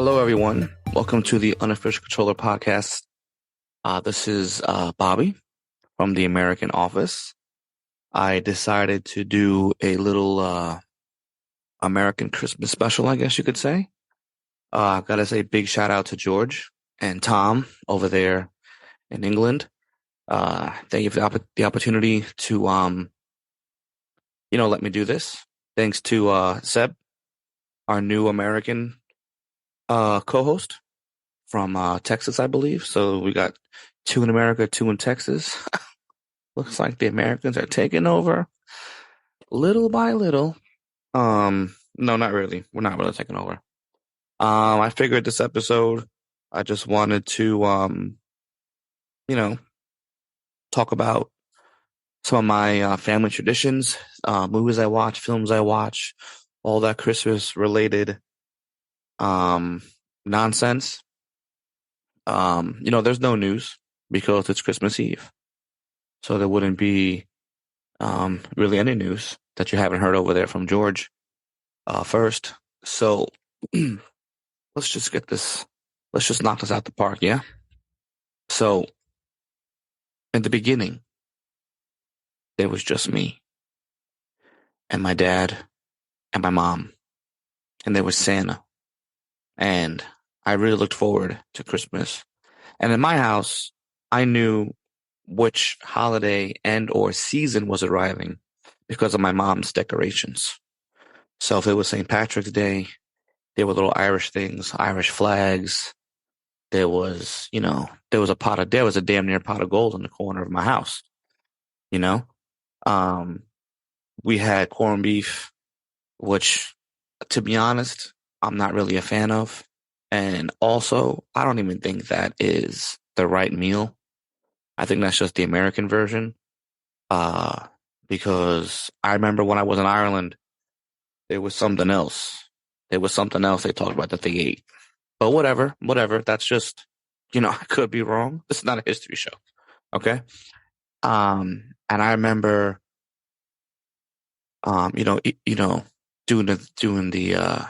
Hello, everyone. Welcome to the Unofficial Controller Podcast. This is Bobby from the American office. I decided to do a little American Christmas special, I guess you could say. I've got to say big shout out to George and Tom over there in England. Thank you for the opportunity to, let me do this. Thanks to Seb, our new American co-host from Texas, I believe. So we got two in America, two in Texas. Looks like the Americans are taking over little by little. No, not really. We're not really taking over. I figured this episode, I just wanted to, talk about some of my family traditions, movies I watch, films I watch, all that Christmas related nonsense. There's no news because it's Christmas Eve. So there wouldn't be really any news that you haven't heard over there from George first. So let's just knock this out the park, yeah? So in the beginning, there was just me and my dad and my mom, and there was Santa. And I really looked forward to Christmas. And in my house, I knew which holiday and or season was arriving because of my mom's decorations. So if it was St. Patrick's Day, there were little Irish things, Irish flags. There was a damn near pot of gold in the corner of my house. You know, um, we had corned beef, which, to be honest, I'm not really a fan of. And also, I don't even think that is the right meal. I think that's just the American version. Uh, because I remember when I was in Ireland, there was something else. There was something else they talked about that they ate. But whatever. That's just, I could be wrong. This is not a history show. Okay. And I remember, doing the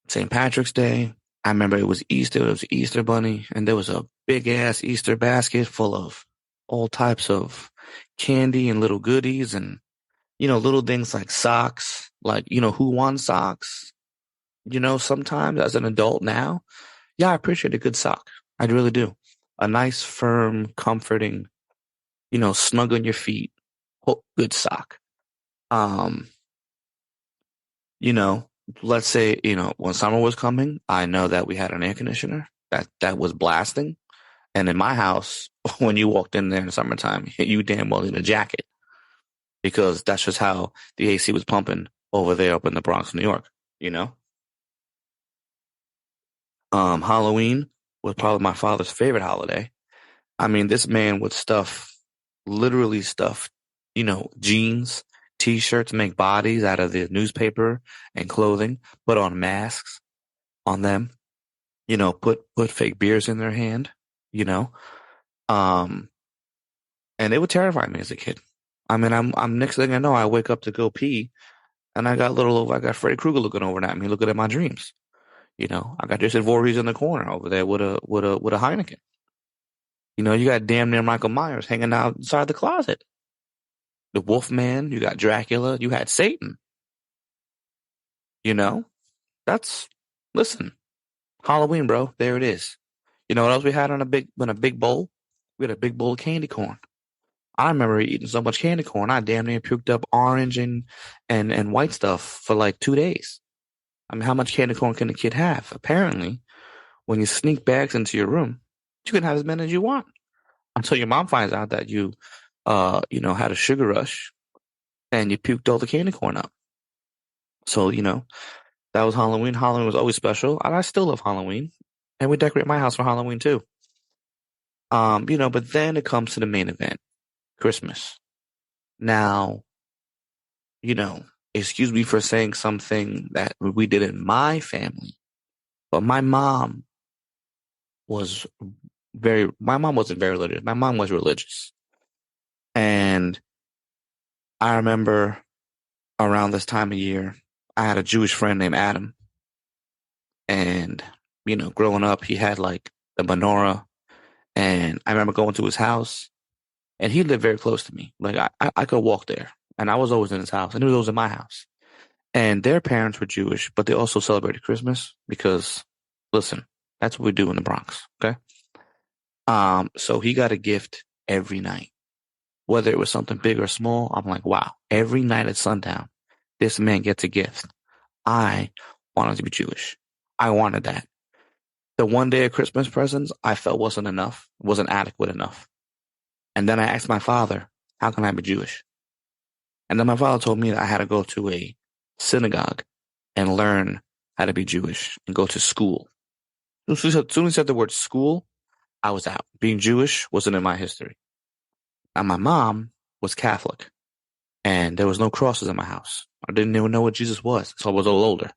St. Patrick's Day. I remember it was Easter. It was Easter bunny, and there was a big ass Easter basket full of all types of candy and little goodies, and little things like socks, like who won socks. Sometimes as an adult now, yeah, I appreciate a good sock. I really do. A nice, firm, comforting, snug on your feet, good sock. Um, you know, let's say, when summer was coming, I know that we had an air conditioner that was blasting. And in my house, when you walked in there in the summertime, you damn well need a jacket because that's just how the AC was pumping over there up in the Bronx, New York, you know? Halloween was probably my father's favorite holiday. I mean, this man would literally stuff, jeans, t-shirts, make bodies out of the newspaper and clothing, put on masks on them, put fake beers in their hand, you know, um, and it would terrify me as a kid. I mean, I'm next thing I know, I wake up to go pee and I got Freddy Krueger looking over at me, looking at my dreams. I got Jason Voorhees in the corner over there with a Heineken. You got damn near Michael Myers hanging out inside the closet. The Wolfman, you got Dracula, you had Satan. You know, that's listen, Halloween, bro. There it is. You know what else we had in a big bowl? We had a big bowl of candy corn. I remember eating so much candy corn, I damn near puked up orange and white stuff for like 2 days. I mean, how much candy corn can a kid have? Apparently, when you sneak bags into your room, you can have as many as you want until your mom finds out that you, had a sugar rush and you puked all the candy corn up. So, that was Halloween. Halloween was always special, and I still love Halloween. And we decorate my house for Halloween too. But then it comes to the main event, Christmas. Now, you know, excuse me for saying something that we did in my family, but was my mom wasn't very religious. My mom was religious. And I remember around this time of year, I had a Jewish friend named Adam. And growing up, he had like the menorah, and I remember going to his house, and he lived very close to me. Like I could walk there, and I was always in his house, and he was always in my house. And their parents were Jewish, but they also celebrated Christmas because, listen, that's what we do in the Bronx. Okay. So he got a gift every night, whether it was something big or small. I'm like, wow, every night at sundown, this man gets a gift. I wanted to be Jewish. I wanted that. The one day of Christmas presents I felt wasn't enough, wasn't adequate enough. And then I asked my father, how can I be Jewish? And then my father told me that I had to go to a synagogue and learn how to be Jewish and go to school. As soon as he said the word school, I was out. Being Jewish wasn't in my history. And my mom was Catholic, and there was no crosses in my house. I didn't even know what Jesus was, so I was a little older.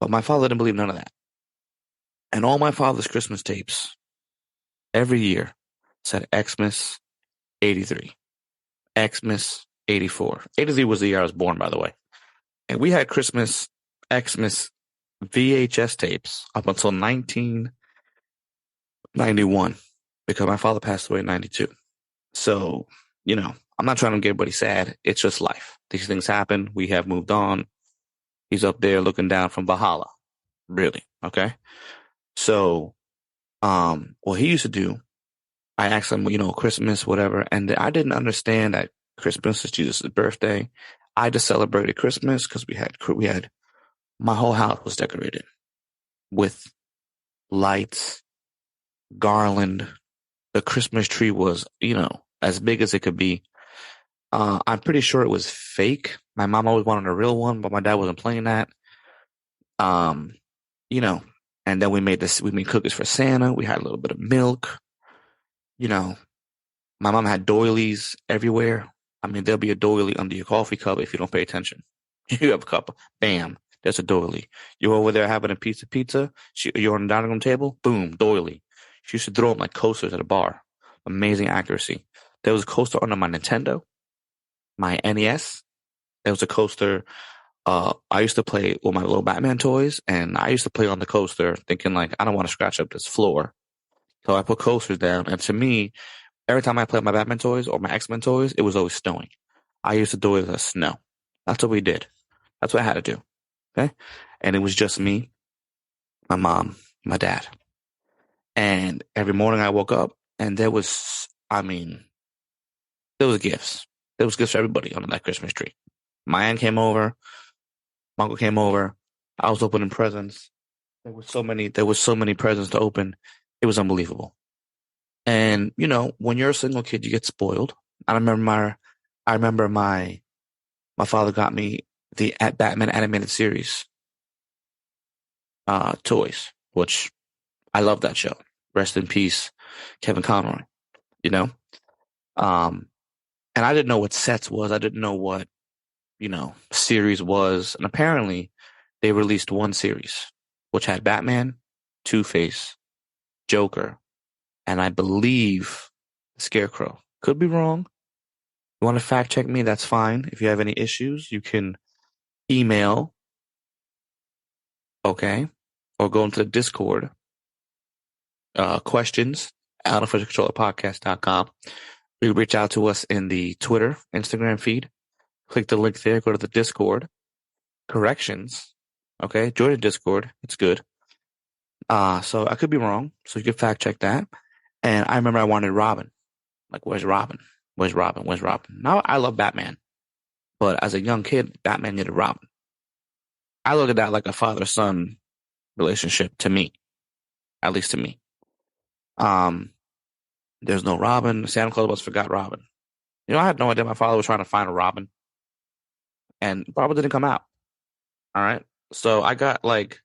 But my father didn't believe none of that. And all my father's Christmas tapes every year said Xmas 83, Xmas 84. 83 was the year I was born, by the way. And we had Xmas VHS tapes up until 1991 because my father passed away in 92. So, I'm not trying to get everybody sad. It's just life. These things happen. We have moved on. He's up there looking down from Valhalla. Really. Okay. So, what he used to do, I asked him, Christmas, whatever. And I didn't understand that Christmas is Jesus' birthday. I just celebrated Christmas because my whole house was decorated with lights, garland. The Christmas tree was, as big as it could be. I'm pretty sure it was fake. My mom always wanted a real one, but my dad wasn't playing that. Um, you know, and then we made cookies for Santa. We had a little bit of milk. You know, my mom had doilies everywhere. I mean, there'll be a doily under your coffee cup if you don't pay attention. You have a cup, bam, there's a doily. You're over there having a piece of pizza. You're on the dining room table, boom, doily. She used to throw them like coasters at a bar. Amazing accuracy. There was a coaster under my Nintendo, my NES. There was a coaster. I used to play with my little Batman toys, and I used to play on the coaster, thinking like, I don't want to scratch up this floor. So I put coasters down, and to me, every time I played my Batman toys or my X-Men toys, it was always snowing. I used to do it with snow. That's what we did. That's what I had to do. Okay. And it was just me, my mom, my dad. And every morning I woke up and there was gifts. There was gifts for everybody under that Christmas tree. My aunt came over, my uncle came over. I was opening presents. There was so many presents to open. It was unbelievable. And, when you're a single kid, you get spoiled. I remember my father got me the Batman animated series toys, which I love that show. Rest in peace, Kevin Conroy. You know, um, and I didn't know what sets was. I didn't know what series was, and apparently they released one series which had Batman, Two-Face, Joker, and I believe Scarecrow. Could be wrong. You want to fact check me? That's fine. If you have any issues, you can email, okay, or go into the Discord. Questions at unofficialcontrollerpodcast.com. You can reach out to us in the Twitter, Instagram feed. Click the link there, go to the Discord. Corrections. Okay, join the Discord. It's good. So I could be wrong, so you can fact check that. And I remember I wanted Robin. Like, where's Robin? Where's Robin? Where's Robin? Now I love Batman, but as a young kid, Batman needed Robin. I look at that like a father-son relationship to me, at least to me. Um, there's no Robin. Santa Claus must forgot Robin. I had no idea my father was trying to find a Robin, and Robin didn't come out. All right, so I got like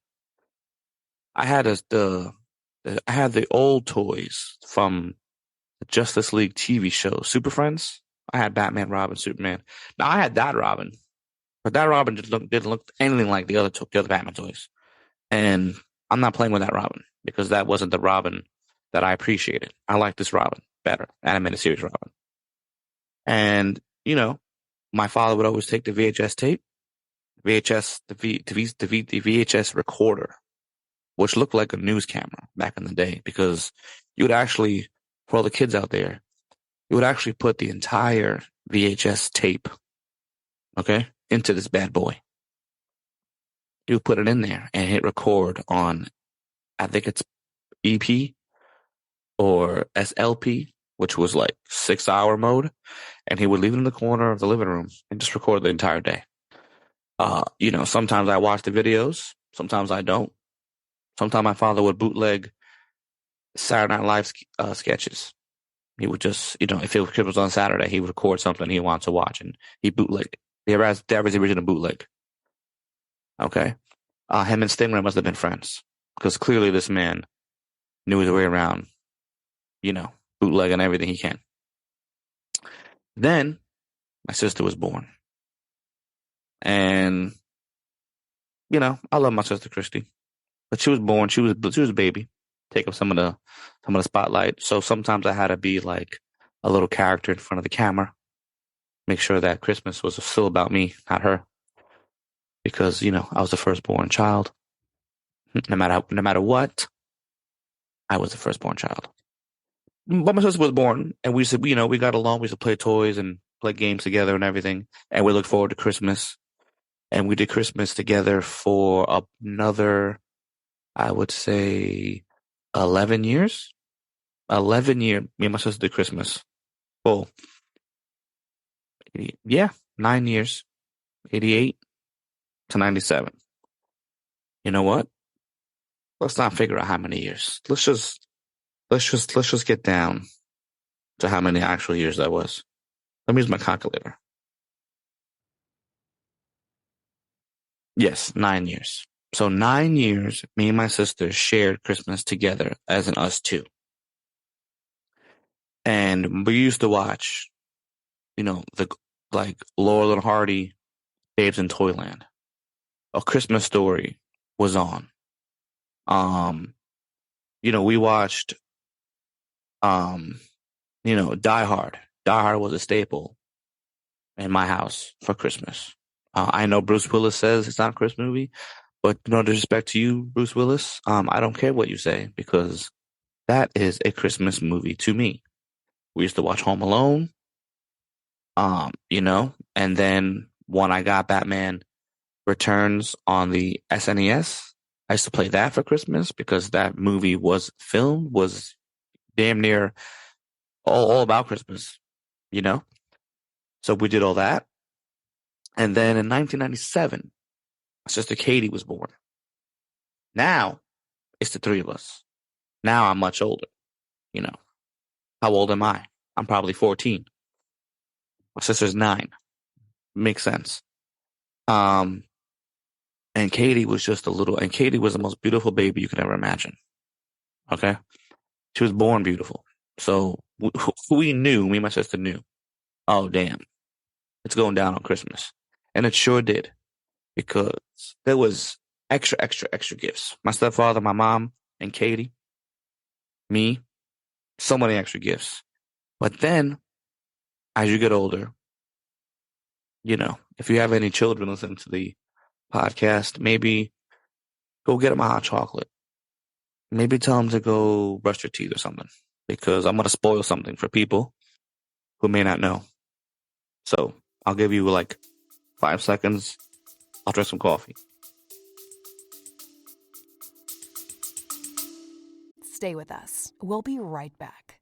I had I had the old toys from the Justice League TV show, Super Friends. I had Batman, Robin, Superman. Now I had that Robin, but that Robin didn't look anything like the other Batman toys. And I'm not playing with that Robin because that wasn't the Robin that I appreciated. I like this Robin better, animated series Robin. And my father would always take the VHS tape, VHS, the VHS recorder, which looked like a news camera back in the day, because you would actually, for all the kids out there, you would actually put the entire VHS tape, okay, into this bad boy. You would put it in there and hit record on, I think it's EP or SLP, which was like 6 hour mode. And he would leave it in the corner of the living room and just record the entire day. Sometimes I watch the videos, sometimes I don't. Sometimes my father would bootleg Saturday Night Live sketches. He would just, if it was on Saturday, he would record something he wanted to watch, and he bootlegged it. That was the original bootleg. Okay. Him and Stingray must have been friends, because clearly this man knew his way around, bootlegging everything he can. Then my sister was born. And, I love my sister Christy. But she was born, she was a baby, take up some of the spotlight. So sometimes I had to be like a little character in front of the camera, make sure that Christmas was still about me, not her, because I was the firstborn child. No matter what, I was the firstborn child. But my sister was born, and we got along. We used to play toys and play games together and everything, and we looked forward to Christmas. And we did Christmas together for another, I would say, 11 years. 11 years, me and my sister did Christmas. Well, yeah, 9 years, 88 to 97. You know what? Let's not figure out how many years. Let's just get down to how many actual years that was. Let me use my calculator. Yes, 9 years. So 9 years, me and my sister shared Christmas together as an us two. And we used to watch, the like Laurel and Hardy, Babes in Toyland. A Christmas Story was on. We watched, Die Hard. Die Hard was a staple in my house for Christmas. I know Bruce Willis says it's not a Christmas movie, but no disrespect to you, Bruce Willis. I don't care what you say, because that is a Christmas movie to me. We used to watch Home Alone, and then when I got Batman Returns on the SNES, I used to play that for Christmas, because that movie was damn near all about Christmas, So we did all that. And then in 1997, my sister Katie was born. Now it's the three of us. Now I'm much older, How old am I? I'm probably 14. My sister's 9. Makes sense. And Katie was and Katie was the most beautiful baby you could ever imagine. Okay? She was born beautiful. So we knew, me and my sister knew, oh, damn, it's going down on Christmas. And it sure did, because there was extra, extra, extra gifts. My stepfather, my mom, and Katie, me, so many extra gifts. But then, as you get older, if you have any children listening to the podcast, maybe go get them a hot chocolate. Maybe tell them to go brush their teeth or something, because I'm going to spoil something for people who may not know. So I'll give you like 5 seconds. I'll drink some coffee. Stay with us. We'll be right back.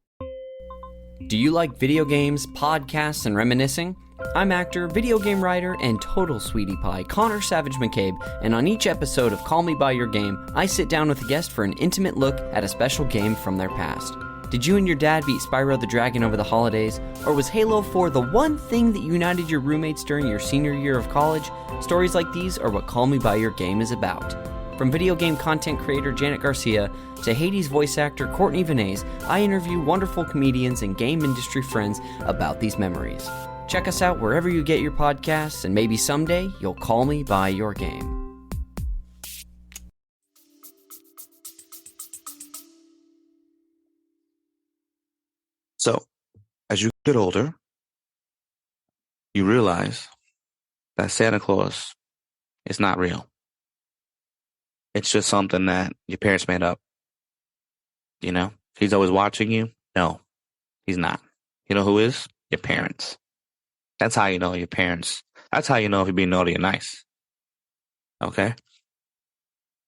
Do you like video games, podcasts, and reminiscing? I'm actor, video game writer, and total sweetie pie Connor Savage McCabe, and on each episode of Call Me By Your Game, I sit down with a guest for an intimate look at a special game from their past. Did you and your dad beat Spyro the Dragon over the holidays? Or was Halo 4 the one thing that united your roommates during your senior year of college? Stories like these are what Call Me By Your Game is about. From video game content creator Janet Garcia to Hades voice actor Courtney Vinay's, I interview wonderful comedians and game industry friends about these memories. Check us out wherever you get your podcasts, and maybe someday you'll call me by your game. So, as you get older, you realize that Santa Claus is not real. It's just something that your parents made up. You know, he's always watching you. No, he's not. You know who is? Your parents. That's how you know your parents. That's how you know if you're being naughty or nice. Okay.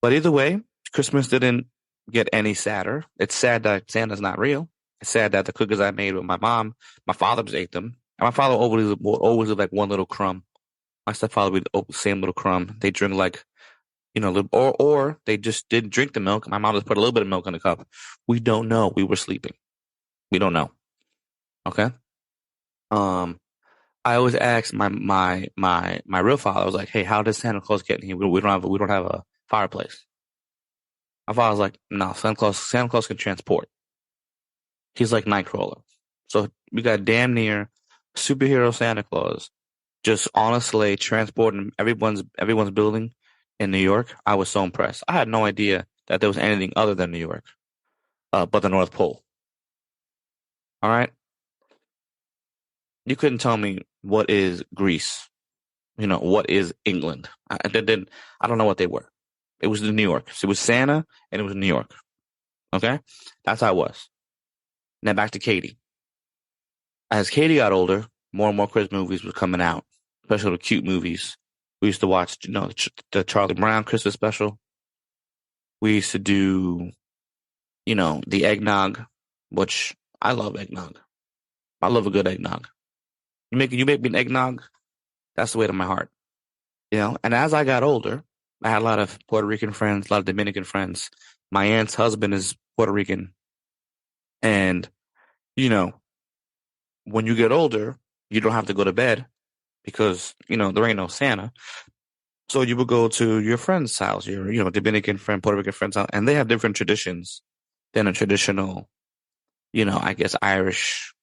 But either way, Christmas didn't get any sadder. It's sad that Santa's not real. It's sad that the cookies I made with my mom, my father just ate them. And my father always leave like one little crumb. My stepfather would the same little crumb. They drink like, or they just didn't drink the milk. My mom just put a little bit of milk in the cup. We don't know. We were sleeping. We don't know. Okay. Um, I always ask my real father. I was like, "Hey, how does Santa Claus get in here? We don't have a fireplace." My father's like, "No, Santa Claus can transport. He's like Nightcrawler." So we got damn near superhero Santa Claus just on a sleigh transporting everyone's building in New York. I was so impressed. I had no idea that there was anything other than New York, but the North Pole. All right, you couldn't tell me what is Greece. What is England? I don't know what they were. It was New York. So it was Santa and it was New York. Okay, that's how it was. Now back to Katie. As Katie got older, more and more Christmas movies were coming out, especially the cute movies. We used to watch, the Charlie Brown Christmas special. We used to do, the eggnog, which I love eggnog. I love a good eggnog. You make me an eggnog, that's the way to my heart. And as I got older, I had a lot of Puerto Rican friends, a lot of Dominican friends. My aunt's husband is Puerto Rican. And, you know, when you get older, you don't have to go to bed because, there ain't no Santa. So you would go to your friend's house, your, Dominican friend, Puerto Rican friend's house, and they have different traditions than a traditional, I guess Irish,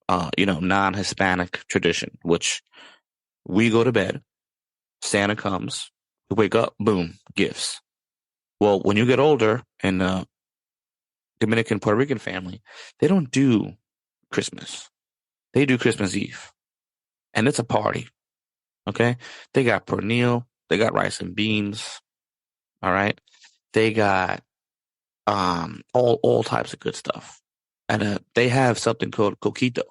non-Hispanic tradition, which we go to bed, Santa comes, we wake up, boom, gifts. Well, when you get older in the Dominican Puerto Rican family, they don't do Christmas. They do Christmas Eve. And it's a party. Okay. They got pernil, they got rice and beans. All right. They got all types of good stuff. And they have something called coquito.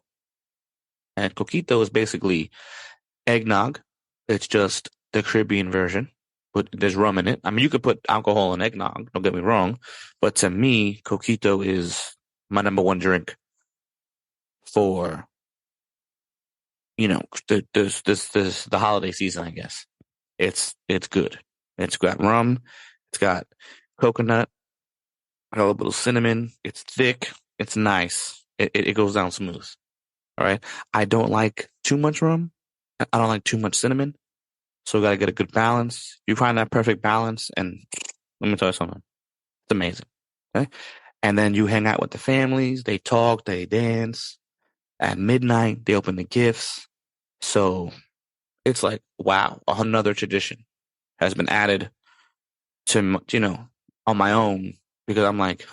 And coquito is basically eggnog. It's just the Caribbean version, but there's rum in it. I mean, you could put alcohol in eggnog, don't get me wrong, but to me, coquito is my number one drink for, the holiday season, I guess. It's good. It's got rum, it's got coconut, got a little bit of cinnamon. It's thick, it's nice. It goes down smooth. All right. I don't like too much rum. I don't like too much cinnamon. So we got to get a good balance. You find that perfect balance, and let me tell you something. It's amazing. Okay. And then you hang out with the families. They talk, they dance. At midnight, they open the gifts. So it's like, wow, another tradition has been added to, on my own because I'm like,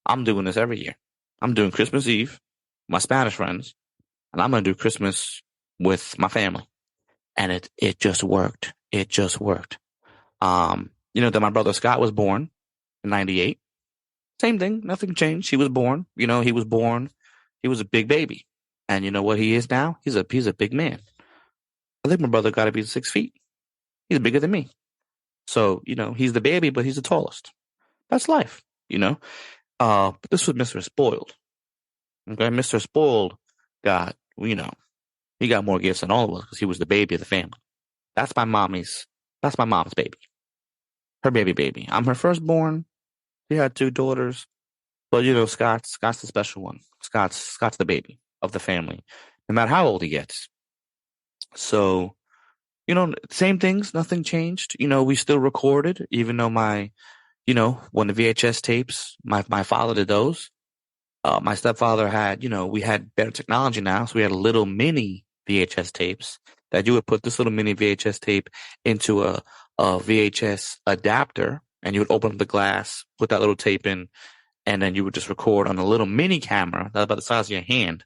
I'm doing this every year. I'm doing Christmas Eve, my Spanish friends, and I'm going to do Christmas with my family. And it just worked. It just worked. Then my brother Scott was born in 98. Same thing. Nothing changed. He was born. He was born. He was a big baby. And you know what he is now? He's a big man. I think my brother got to be 6 feet. He's bigger than me. So, he's the baby, but he's the tallest. That's life, But this was Mr. Spoiled. Okay. Mr. Spoiled got, he got more gifts than all of us because he was the baby of the family. That's that's my mom's baby. Her baby. I'm her firstborn. She had two daughters. But Scott's the special one. Scott's the baby of the family, no matter how old he gets. So, same things, nothing changed. We still recorded, even though when the VHS tapes, my father did those. My stepfather had, we had better technology now, so we had little mini VHS tapes that you would put this little mini VHS tape into a VHS adapter, and you would open up the glass, put that little tape in, and then you would just record on a little mini camera that's about the size of your hand,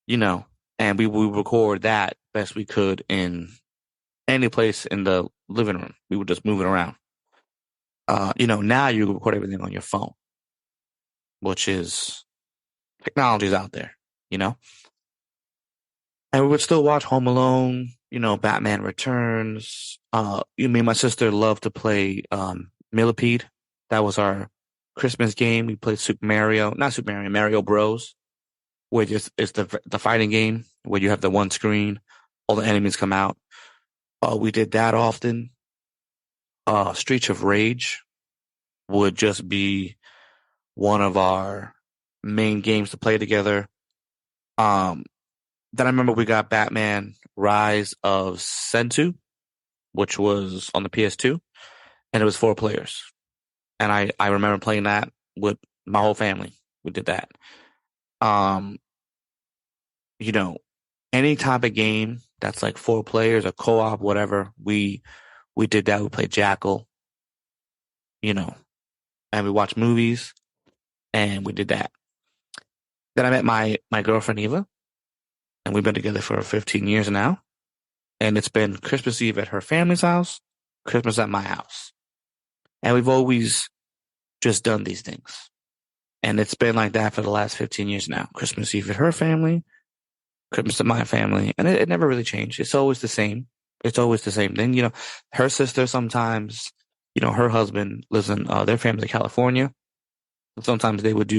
and we would record that best we could in any place in the living room. We would just move it around. Now you record everything on your phone, which is technology's out there, you know? And we would still watch Home Alone, Batman Returns. Me and my sister loved to play Millipede. That was our Christmas game. We played Mario Bros, which is the fighting game where you have the one screen, all the enemies come out. We did that often. Streets of Rage would just be one of our main games to play together. Um, then I remember we got Batman Rise of Sensu, which was on the PS2, and it was 4 players. And I remember playing that with my whole family. We did that. Um, you know, any type of game that's like 4 players, a co-op, whatever, we did that. We played Jackal, you know, and we watched movies and we did that. Then I met my girlfriend Eva, and we've been together for 15 years now. And it's been Christmas Eve at her family's house, Christmas at my house. And we've always just done these things. And it's been like that for the last 15 years now. Christmas Eve at her family, Christmas at my family. And it never really changed. It's always the same. It's always the same thing. Her sister sometimes, her husband lives in their family's in California. Sometimes they would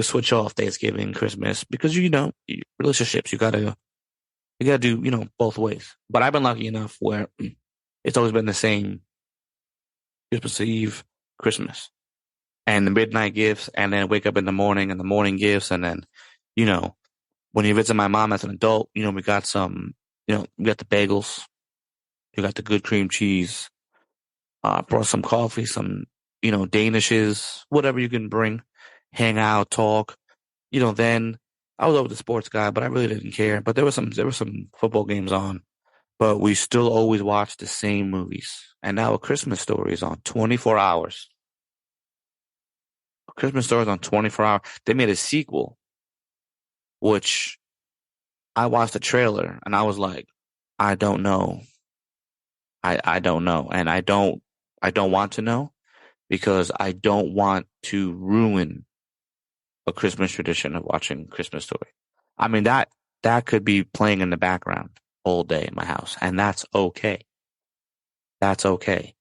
switch off Thanksgiving, Christmas, because relationships, you gotta do, both ways. But I've been lucky enough where it's always been the same Christmas Eve, Christmas, and the midnight gifts, and then wake up in the morning and the morning gifts. And then, you know, when you visit my mom as an adult, we got we got the bagels, you got the good cream cheese, brought some coffee, some, Danishes, whatever you can bring, hang out, talk. Then I was over the sports guy, but I really didn't care. But there were some football games on, but we still always watch the same movies. And now A Christmas Story is on 24 hours. A Christmas Story is on 24 hours. They made a sequel, which I watched the trailer and I was like, I don't know. I don't know. And I don't want to know because I don't want to ruin a Christmas tradition of watching Christmas Story. I mean, that could be playing in the background all day in my house, and that's okay. That's okay.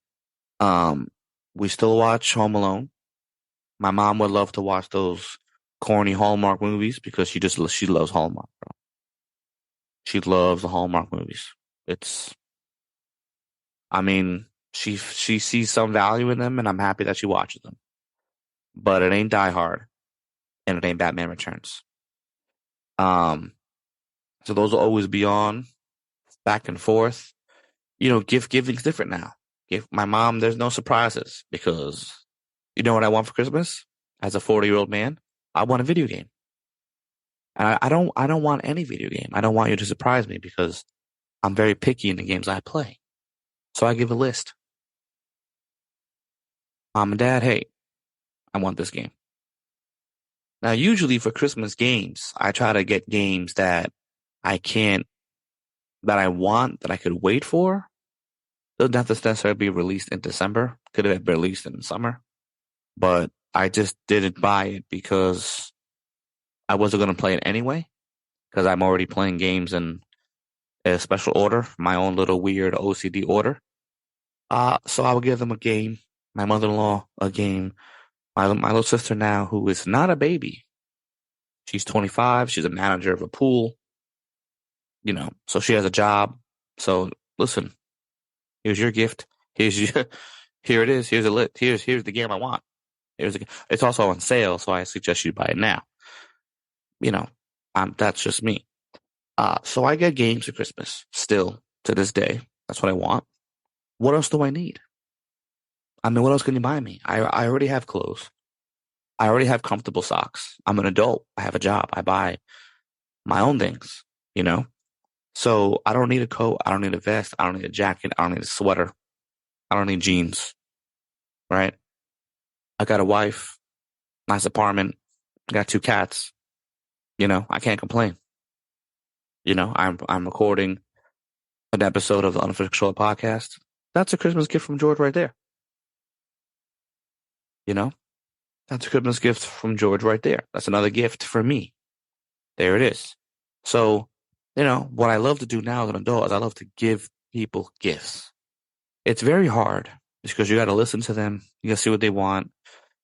Um, we still watch Home Alone. My mom would love to watch those corny Hallmark movies because she loves Hallmark, bro. She loves the Hallmark movies. It's, I mean, she sees some value in them, and I'm happy that she watches them. But it ain't Die Hard, and it ain't Batman Returns. Um, so those will always be on, back and forth. Gift giving's different now. Give my mom, there's no surprises because you know what I want for Christmas? As a 40-year-old man, I want a video game. And I don't want any video game. I don't want you to surprise me because I'm very picky in the games I play. So I give a list. Mom and Dad, hey, I want this game. Now, usually for Christmas games, I try to get games that I can't, that I want, that I could wait for. Doesn't have to necessarily be released in December. Could have been released in the summer. But I just didn't buy it because I wasn't going to play it anyway. Because I'm already playing games in a special order, my own little weird OCD order. So I would give them a game. My mother-in-law a game. My little sister now, who is not a baby. She's 25. She's a manager of a pool. So she has a job. So listen, here's your gift. Here it is. Here's a lit. Here's the game I want. It's also on sale, so I suggest you buy it now. That's just me. So I get games for Christmas still to this day. That's what I want. What else do I need? I mean, what else can you buy me? I already have clothes. I already have comfortable socks. I'm an adult. I have a job. I buy my own things, So I don't need a coat. I don't need a vest. I don't need a jacket. I don't need a sweater. I don't need jeans, right? I got a wife, nice apartment, got 2 cats. I can't complain. I'm recording an episode of the Unofficial podcast. That's a Christmas gift from George right there. You know, that's a Christmas gift from George right there. That's another gift for me. There it is. So, what I love to do now as an adult is I love to give people gifts. It's very hard because you got to listen to them. You got to see what they want.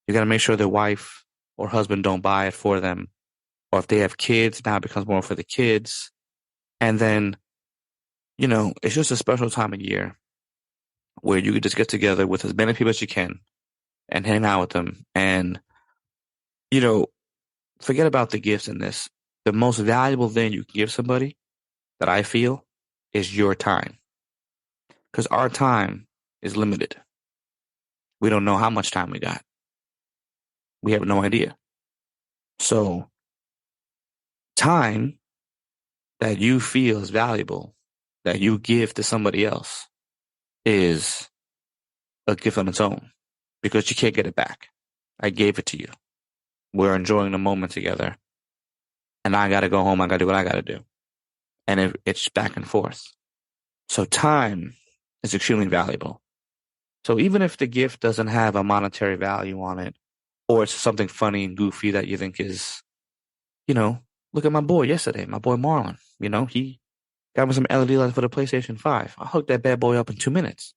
You got to make sure their wife or husband don't buy it for them. Or if they have kids, now it becomes more for the kids. And then, it's just a special time of year where you could just get together with as many people as you can and hang out with them. And, you know, forget about the gifts in this. The most valuable thing you can give somebody that I feel is your time. Because our time is limited. We don't know how much time we got. We have no idea. So, time that you feel is valuable, that you give to somebody else, is a gift on its own because you can't get it back. I gave it to you. We're enjoying the moment together. And I got to go home. I got to do what I got to do. And it's back and forth. So time is extremely valuable. So even if the gift doesn't have a monetary value on it, or it's something funny and goofy that you think is, look at my boy yesterday, my boy Marlon. He got me some LED lights for the PlayStation 5. I hooked that bad boy up in 2 minutes.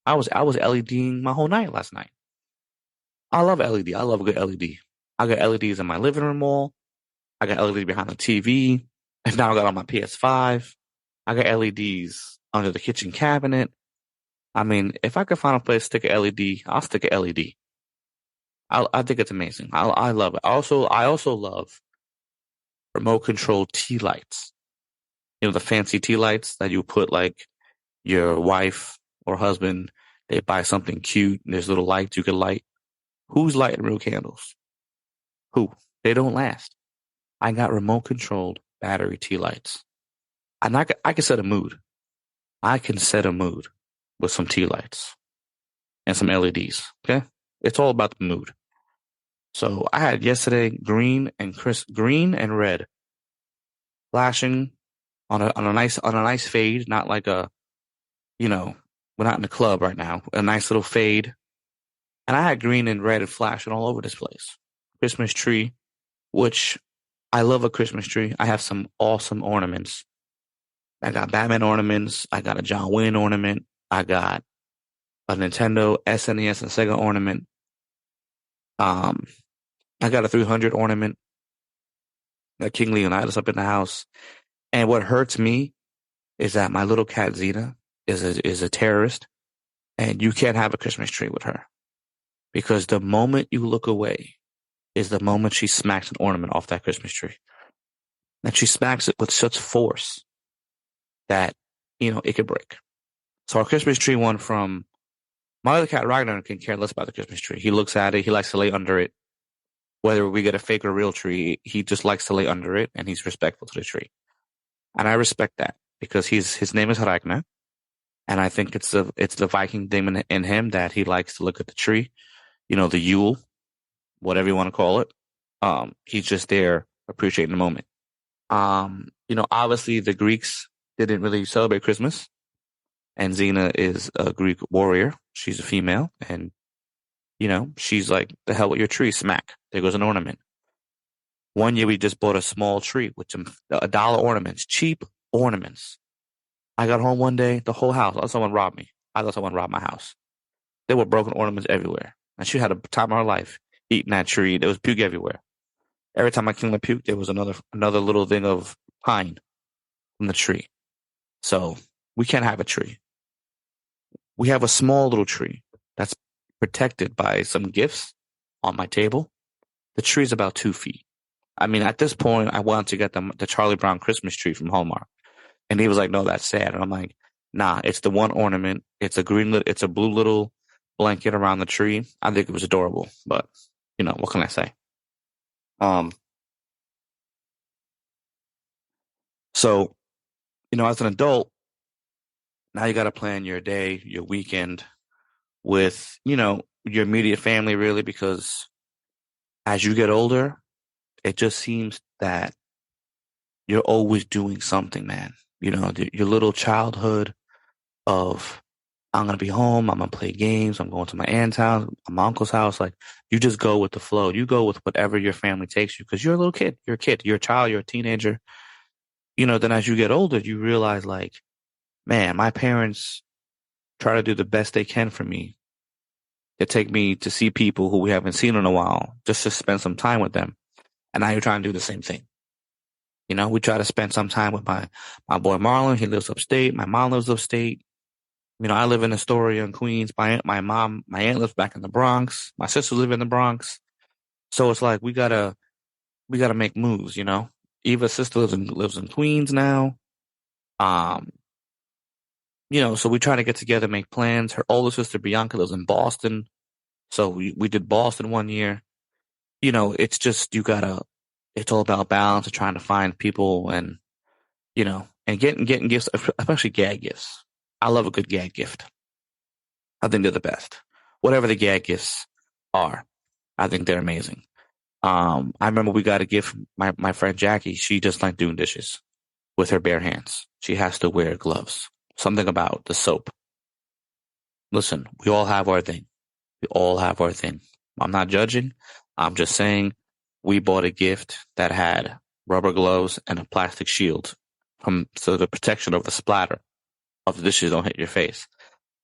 I was LEDing my whole night last night. I love LED. I love a good LED. I got LEDs in my living room wall. I got LED behind the TV. And now I got on my PS5. I got LEDs under the kitchen cabinet. I mean, if I could find a place to stick a LED, I'll stick a LED. I think it's amazing. I love it. I also love remote control tea lights. The fancy tea lights that you put like your wife or husband, they buy something cute and there's little lights you can light. Who's lighting real candles? Who? They don't last. I got remote controlled battery tea lights. And I can set a mood. I can set a mood with some tea lights and some LEDs. Okay. It's all about the mood. So I had yesterday green and red flashing on a nice fade, not like we're not in the club right now. A nice little fade. And I had green and red flashing all over this place. Christmas tree, which I love a Christmas tree. I have some awesome ornaments. I got Batman ornaments. I got a John Wayne ornament. I got a Nintendo, SNES, and Sega ornament. I got a 300 ornament. A King Leonidas up in the house. And what hurts me is that my little cat Zena is a terrorist, and you can't have a Christmas tree with her because the moment you look away is the moment she smacks an ornament off that Christmas tree, and she smacks it with such force that it could break. So our Christmas tree one from my other cat Ragnar can care less about the Christmas tree. He looks at it, he likes to lay under it. Whether we get a fake or real tree, he just likes to lay under it, and he's respectful to the tree. And I respect that because his name is Ragnar, and I think it's the Viking thing in him that he likes to look at the tree, the Yule, whatever you want to call it. He's just there appreciating the moment. Obviously the Greeks didn't really celebrate Christmas, and Xena is a Greek warrior. She's a female, and she's like, the hell with your tree, smack. There goes an ornament. One year we just bought a small tree with some $1 ornaments, cheap ornaments. I got home one day, the whole house, I thought someone robbed me. I thought someone robbed my house. There were broken ornaments everywhere. And she had a time of her life eating that tree. There was puke everywhere. Every time I cleaned the puke, there was another little thing of pine from the tree. So we can't have a tree. We have a small little tree that's protected by some gifts on my table. The tree is about 2 feet. I mean, at this point, I wanted to get the Charlie Brown Christmas tree from Hallmark. And he was like, no, that's sad. And I'm like, nah, it's the one ornament. It's a blue little blanket around the tree. I think it was adorable, but what can I say? So, as an adult, now you got to plan your day, your weekend with, your immediate family really, because as you get older, it just seems that you're always doing something, man. Your little childhood of I'm gonna be home. I'm gonna play games. I'm going to my aunt's house, my uncle's house. Like you just go with the flow. You go with whatever your family takes you because you're a little kid. You're a kid. You're a child. You're a teenager. Then as you get older, you realize like, man, my parents try to do the best they can for me. They take me to see people who we haven't seen in a while, just to spend some time with them. And now you're trying to do the same thing. We try to spend some time with my boy Marlon. He lives upstate. My mom lives upstate. I live in Astoria in Queens. My aunt lives back in the Bronx. My sisters live in the Bronx. So it's like we gotta make moves. Eva's sister lives in Queens now. Um, so we try to get together, make plans. Her older sister Bianca lives in Boston. So we did Boston one year. It's just it's all about balance and trying to find people and getting gifts, especially gag gifts. I love a good gag gift. I think they're the best. Whatever the gag gifts are, I think they're amazing. I remember we got a gift from my friend Jackie. She just liked doing dishes with her bare hands. She has to wear gloves. Something about the soap. Listen, we all have our thing. We all have our thing. I'm not judging. I'm just saying we bought a gift that had rubber gloves and a plastic shield so the protection of the splatter of the dishes don't hit your face.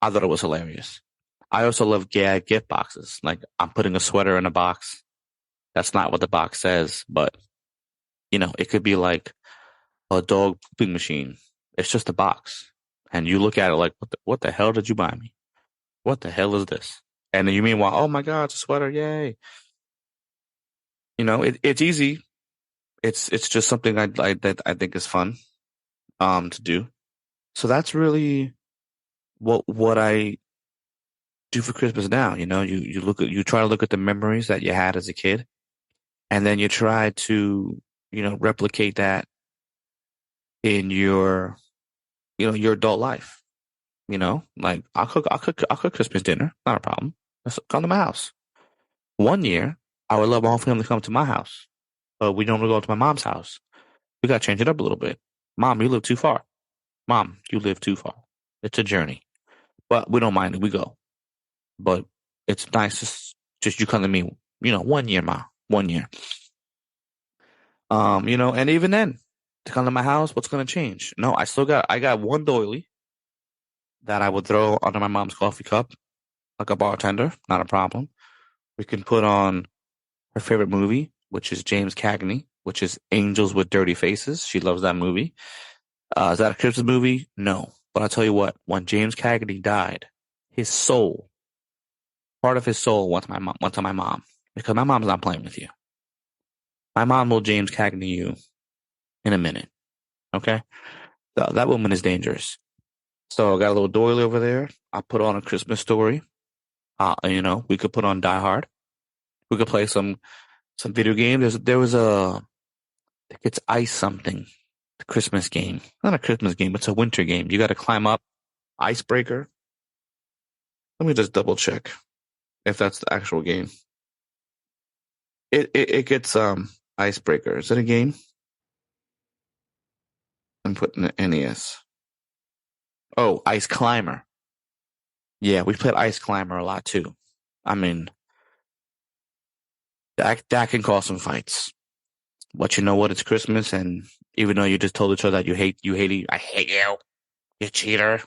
I thought it was hilarious. I also love gag gift boxes. Like I'm putting a sweater in a box. That's not what the box says, but it could be like a dog pooping machine. It's just a box. And you look at it like, what the hell did you buy me? What the hell is this? And then you meanwhile, oh my God, it's a sweater, yay. It's easy. It's just something that I think is fun to do. So that's really what I do for Christmas now. You try to look at the memories that you had as a kid, and then you try to replicate that in your adult life. Like I'll cook Christmas dinner, not a problem. Let's come to my house. One year, I would love my whole family to come to my house, but we normally go to my mom's house. We got to change it up a little bit. Mom, you live too far. Mom, you live too far. It's a journey, but we don't mind it. We go, but it's nice to just you come to me. 1 year, Ma, 1 year. And even then, to come to my house, what's going to change? No, I got one doily that I would throw under my mom's coffee cup, like a bartender, not a problem. We can put on her favorite movie, which is James Cagney, which is Angels with Dirty Faces. She loves that movie. Is that a Christmas movie? No. But I'll tell you what, when James Cagney died, his soul, part of his soul went to my mom, because my mom's not playing with you. My mom will James Cagney you in a minute. Okay? That woman is dangerous. So I got a little doily over there. I put on A Christmas Story. We could put on Die Hard. We could play some video games. There was I think it's Ice something, the Christmas game. Not a Christmas game, it's a winter game. You got to climb up Icebreaker. Let me just double check if that's the actual game. It gets Icebreaker. Is it a game? I'm putting the NES. Oh, Ice Climber. Yeah, we played Ice Climber a lot too. I mean, that can cause some fights. But you know what? It's Christmas, and even though you just told each other that I hate you cheater.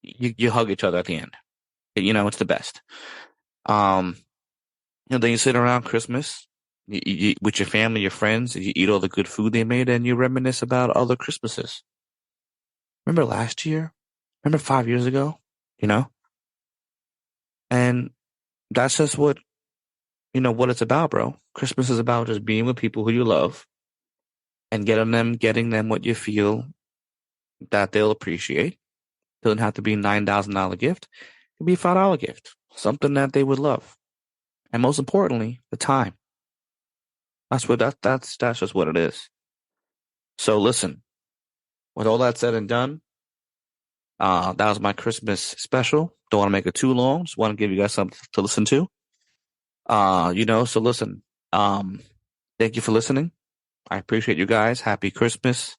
You hug each other at the end. It's the best. Um, then you sit around Christmas with your family, your friends. You eat all the good food they made, and you reminisce about other Christmases. Remember last year? Remember 5 years ago? And that's just what it's about, bro. Christmas is about just being with people who you love and getting them what you feel that they'll appreciate. Doesn't have to be $9,000 gift. It could be a $5 gift, something that they would love, and most importantly, the time. That's just what it is. So listen, with all that said and done, that was my Christmas special. Don't want to make it too long. Just want to give you guys something to listen to. So listen. Thank you for listening. I appreciate you guys. Happy Christmas.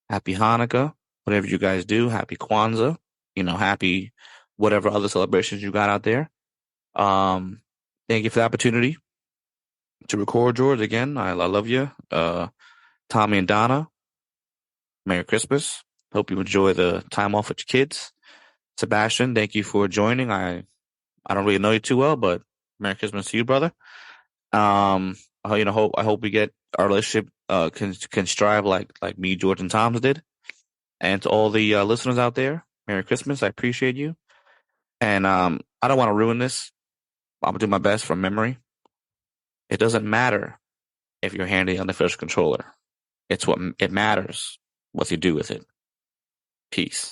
Happy Hanukkah. Whatever you guys do. Happy Kwanzaa. Happy whatever other celebrations you got out there. Thank you for the opportunity to record, George. Again, I love you. Tommy and Donna, Merry Christmas. Hope you enjoy the time off with your kids. Sebastian, thank you for joining. I don't really know you too well, but Merry Christmas to you, brother. I hope we get our relationship can strive like me, George, and Tom's did. And to all the listeners out there, Merry Christmas. I appreciate you. And I don't want to ruin this. I'm gonna do my best from memory. It doesn't matter if you're handing on the first controller. It matters what you do with it. Peace.